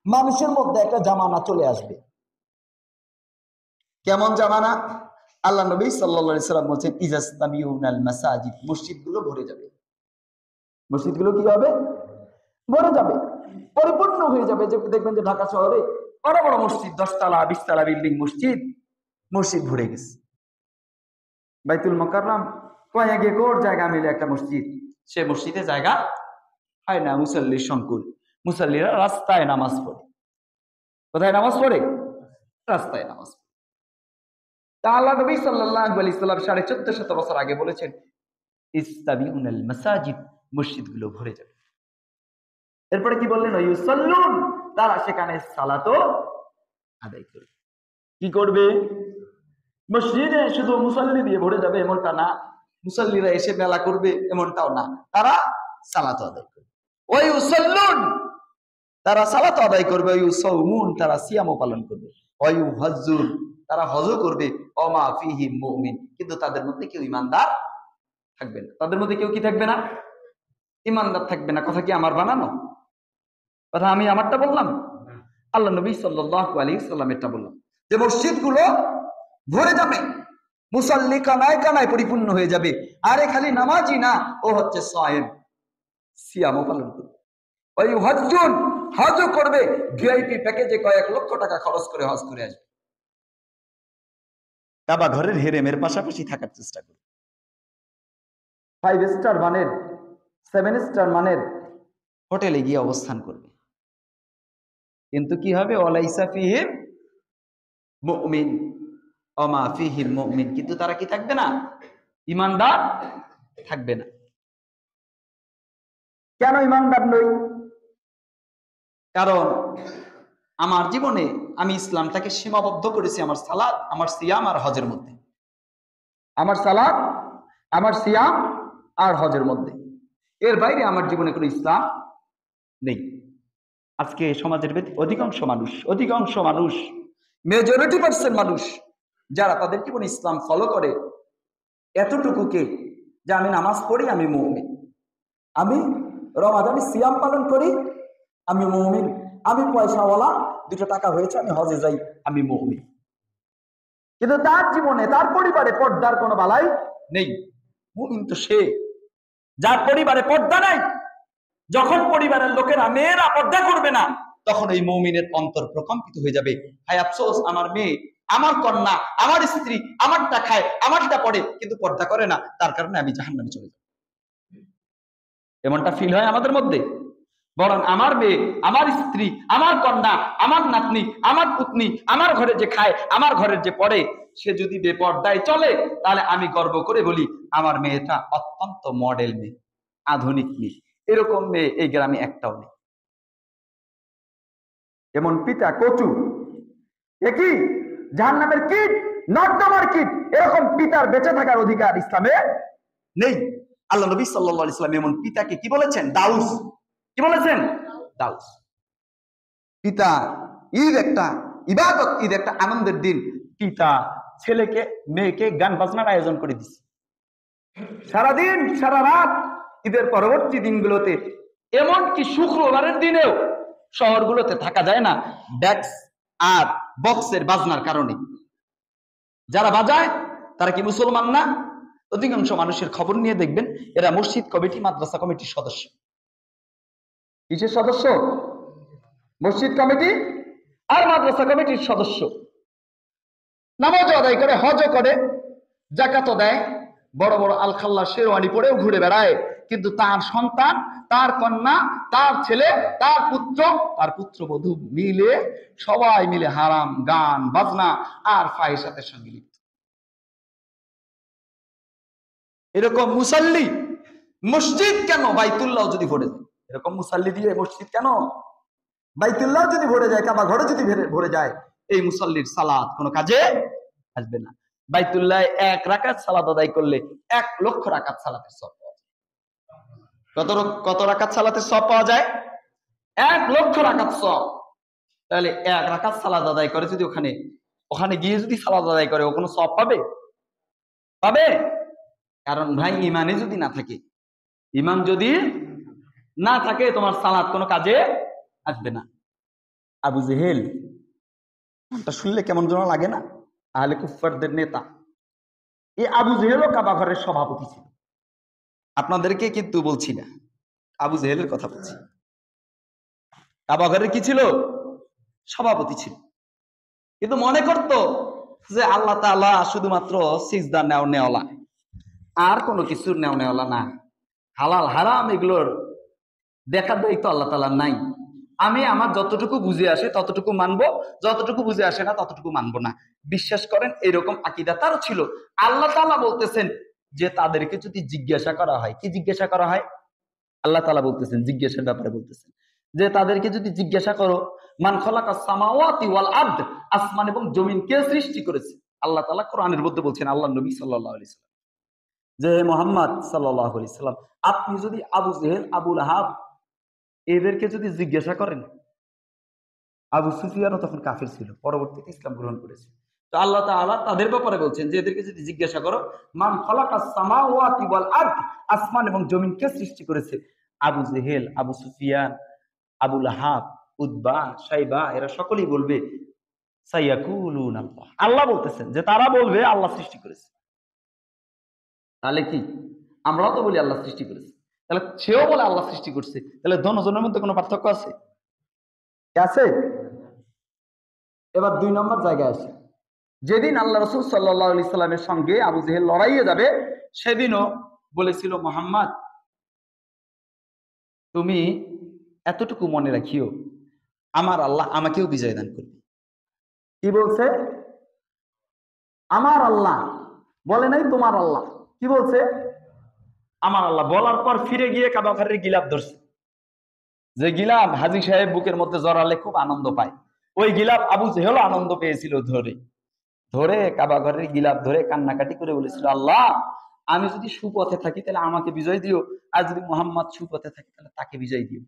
মানুষের মধ্যে একটা জামানা চলে আসবে। কেমন জামানা? আল্লাহ নবী সাল্লাল্লাহু আলাইহি সাল্লাম বলেছেন, ইজাস্তাবিউনাল মাসাজিদ, মসজিদগুলো ভরে যাবে। মসজিদগুলো কি হবে? ভরে যাবে, পরিপূর্ণ হয়ে যাবে। যে দেখবেন যে ঢাকা শহরে বড় বড় মসজিদ, 10 তলা 20 তলা বিল্ডিং মসজিদ ভরে গেছে। বাইতুল মুকাররম কয়েক একর জায়গা মিলে একটা মসজিদ, সে মসজিদে জায়গা হয় না, মুসল্লির সংকুল। মুসল্লিরা রাস্তায় নামাজ পড়ে। কোথায় নামাজ পড়ে? রাস্তায় নামাজ পড়ে। তা আল্লাহ নবী সাল্লাল্লাহু আলাইহি সাল্লাম 1450 বছর আগে বলেছেন, ইস্তাবিউনাল মাসাজিদ, মসজিদগুলো ভরে যাবে। এরপরে কি বললেন? ইউসাল্লুন, তারা সেখানে সালাতও আদায় করবে। কি করবে? মসজিদে শুধু মুসল্লি দিয়ে ভরে যাবে এমনটা না, মুসল্লিরা এসে মেলা করবে এমনটাও না, তারা সালাত আদায় করবে। ওই ইউসাল্লুন, তারা সালাত আদায় করবে। ইউসাউমুন, তারা সিয়ামও পালন করবে। ওই ইউহাজ্জুন, তারা হজও করবে। ওমা ফিহিম মুমিন, কিন্তু তাদের মধ্যে কেউ ঈমানদার থাকবে না। তাদের মধ্যে কেউ কি থাকবে না? ঈমানদার থাকবে না। কথা কি আমার বানানো কথা? আমি আমারটা বললাম? আল্লাহ নবী সাল্লাল্লাহু আলাইহি সাল্লামেরটা বললাম, যে মসজিদগুলো ভরে যাবে, মুসাল্লি কানায় কানায় পরিপূর্ণ হয়ে যাবে। আরে খালি নামাজি না, ও হচ্ছে সায়েম, সিয়ামও পালন করবে। ওই হজ্জুন, হজও করবে, ভিআইপি প্যাকেজে কয়েক লক্ষ টাকা খরচ করে হজ করে আসবে। কাবা ঘরের হেরেমের পাশাপাশি থাকার চেষ্টা করবে। 5 স্টার মানের, 7 স্টার মানের হোটেলে গিয়ে অবস্থান করবে। কিন্তু কি হবে? ওয়ালাইসা ফিহিম মুমিন, ওমা ফিহিম মুমিন, কিন্তু তারা কি থাকবে না? ঈমানদার থাকবে না। কেন ঈমানদার নই? কারণ আমার জীবনে আমি ইসলামটাকে সীমাবদ্ধ করেছি আমার সালাত, আমার সিয়াম আর হজের মধ্যে। আমার সালাত, আমার সিয়াম আর হজের মধ্যে। এর বাইরে আমার জীবনে কোনো ইসলাম নেই। আজকে সমাজের অধিকাংশ মানুষ, মেজরিটি পার্সেন্ট মানুষ, যারা তাদের জীবনে ইসলাম ফলো করে এতটুকুকে, যে আমি নামাজ পড়ি, আমি মুমিন, আমি রমাদানে সিয়াম পালন করি, আমি মুমিন, আমি পয়সাওয়ালা, 2 টাকা হয়েছে আমি হজে যাই, আমি মুমিন। কিন্তু তার জীবনে, তার পরিবারে পর্দার কোনো বালাই নেই। মুমিন তো সে যার পরিবারে পর্দা নাই। যখন পরিবারের লোকেরা, মেয়েরা পর্দা করবে না, তখন এই মুমিনের অন্তর প্রকম্পিত হয়ে যাবে। হায় আফসোস, আমার মেয়ে, আমার কন্যা, আমার স্ত্রী আমারটা খায়, আমারটা পড়ে, কিন্তু পর্দা করে না, তার কারণে আমি জাহান্নামে চলে যাব। এমনটা ফিল হয় আমাদের মধ্যে? বরং আমার মেয়ে, আমার স্ত্রী, আমার কন্যা, আমার নাতনি, আমার পুতনি, আমার ঘরে যে খায়, আমার ঘরের যে পড়ে, সে যদি বেপর্দায় চলে, তাহলে আমি গর্ব করে বলি, আমার মেয়েটা অত্যন্ত মডেল মেয়ে, আধুনিক মেয়ে। এরকম মেয়ে এই গ্রামে একটাও নেই। এমন পিতা কচু, একই জাহান্নামের কীট, নর্দমার কীট, এরকম পিতার বেঁচে থাকার অধিকার ইসলামে নেই। আল্লাহ নবী সাল্লাল্লাহু আলাইহি সাল্লাম এমন পিতাকে কি বলেছেন? দাউস। কি বলেছেন? দাউস। পিতা, ঈদ একটা ইবাদত, ঈদ একটা আনন্দের দিন। পিতা ছেলেকে, মেয়েকে গান বাজনার আয়োজন করে দিচ্ছে সারাদিন সারা রাত। ঈদের পরবর্তী দিনগুলোতে, এমনকি শুক্রবারের দিনেও শহরগুলোতে থাকা যায় না ডেক্স আর বক্সের বাজনার কারণে। যারা বাজায় তারা কি মুসলমান না? অধিকাংশ মানুষের খবর নিয়ে দেখবেন এরা মসজিদ কমিটি, মাদ্রাসা কমিটির সদস্য। কিসের সদস্য? মসজিদ কমিটি আর মাদ্রাসা কমিটির সদস্য। নামাজও আদায় করে, হজও করে, যাকাতও দেয়, বড় বড় আলখাল্লা শেরওয়ানি পরেও ঘুরে বেড়ায়, কিন্তু তার সন্তান, তার কন্যা, তার ছেলে, তার পুত্রবধূ মিলে, সবাই মিলে হারাম, গান বাজনা আর ফাহিশাতের সঙ্গে লিপ্ত। এরকম মুসাল্লি মসজিদ কেন? বাইতুল্লাহ যদি ভরে যায়, এরকম মুসাল্লি দিয়ে মসজিদ কেন? বাইতুল্লাহ যদি ভরে যায়, কাবা ঘরে যদি ভরে যায়, এই মুসাল্লির সালাত কোনো কাজে আসবে না। বাইতুল্লাহ 1 রাকাত সালাত আদায় করলে 1 লক্ষ রাকাত সালাতের সওয়াব পাওয়া যায়। কত রাকাত সালাতের সওয়াব পাওয়া যায়? 1 লক্ষ রাকাত সওয়াব। তাহলে 1 রাকাত সালাত আদায় করে যদি ওখানে গিয়ে যদি সালাত আদায় করে, ও কোনো সওয়াব পাবে? কারণ ভাই, ইমানে যদি না থাকে, ইমান যদি না থাকে, তোমার সালাত কোনো কাজে আসবে না। আবু জেহেল, নামটা শুনলে কেমন যেন লাগে না? আহলে কুফফারদের নেতা। এই আবু জেহেলও কাবা ঘরের সভাপতি ছিল। আপনাদেরকে কিন্তু বলছি না, আবু জেহেলের কথা বলছি। কাবা ঘরের কি ছিল? সভাপতি ছিল। কিন্তু মনে করতো যে আল্লাহ তাআলা শুধুমাত্র সিজদা নেওয়ালা, আর কোনো কিছুর নেওয়ালা না। হালাল হারাম এগুলোর দেখার দায়িত্ব আল্লাহ তাআলার নাই। আমি আমার যতটুকু বুঝে আসে ততটুকু মানবো, যতটুকু বুঝে আসে না ততটুকু মানবো না। বিশ্বাস করেন, এরকম আকীদা তারও ছিল। আল্লাহ তাআলা বলতেছেন যে তাদেরকে যদি জিজ্ঞাসা করা হয়, কি জিজ্ঞাসা করা হয়? আল্লাহ তাআলা বলতেছেন, জিজ্ঞাসার ব্যাপারে বলতেছেন যে তাদেরকে যদি জিজ্ঞাসা করো, মান খালাকাস সামাওয়াতি ওয়াল আরদ, আসমান এবং জমিন কে সৃষ্টি করেছে? আল্লাহ তাআলা কোরআনের মধ্যে বলছেন, আল্লাহর নবী সাল্লাল্লাহু আলাইহি সাল্লাম, যে মুহাম্মদ সাল্লাল্লাহু আলাইহি সাল্লাম, আপনি যদি আবু জেহেল, আবু লাহাব এদেরকে যদি জিজ্ঞাসা করেন, আবু সুফিয়ানও তখন কাফির ছিল, পরবর্তীতে ইসলাম গ্রহণ করেছে। তো আল্লাহ তাআলা তাদের ব্যাপারে বলছেন যে এদেরকে যদি জিজ্ঞাসা করো, মান খালাকাস সামাওয়াতি ওয়াল আরদ, আসমান এবং জমিন কে সৃষ্টি করেছে? আবু জেহেল, আবু সুফিয়ান, আবু লাহাব, উতবা, শাইবা এরা সকলেই বলবে সাইয়াকুলুন আল্লাহ। আল্লাহ বলতেছেন যে তারা বলবে আল্লাহ সৃষ্টি করেছে। তাহলে কি আমরাও তো বলি আল্লাহ সৃষ্টি করেছে, তাহলে সেও বলে আল্লাহ সৃষ্টি করছে, তাহলে দনজনের মধ্যে কোনো পার্থক্য আছে? আছে? এবার 2 নম্বর জায়গায় আসে। যেদিন আল্লাহ রাসূল সাল্লাল্লাহু আলাইহি সাল্লামের সঙ্গে আবু জেহেল লড়াইয়ে যাবে, সেদিনও বলেছিল, মুহাম্মদ তুমি এতটুকু মনে রাখিও, আমার আল্লাহ আমাকেও বিজয় দান করবে। কি বলছে? আমার আল্লাহ, বলে নাই তোমার আল্লাহ। কি বলছে? আমার আল্লাহ। বলার পর ফিরে গিয়ে কাবা ঘরের গিলাফ ধরছে, যে গিলাফ হাজী সাহেব বুকের মধ্যে জড়ালে খুব আনন্দ পায়, ওই গিলাফ আবু জেহেল আনন্দ পেয়েছিল। ধরে ধরে কাবা ঘরের গিলাফ ধরে কান্নাকাটি করে বলেছিল, আল্লাহ আমি যদি সুপথে থাকি তাহলে আমাকে বিজয় দিও, আর যদি মুহাম্মদ সুপথে থাকি তাহলে তাকে বিজয় দিও।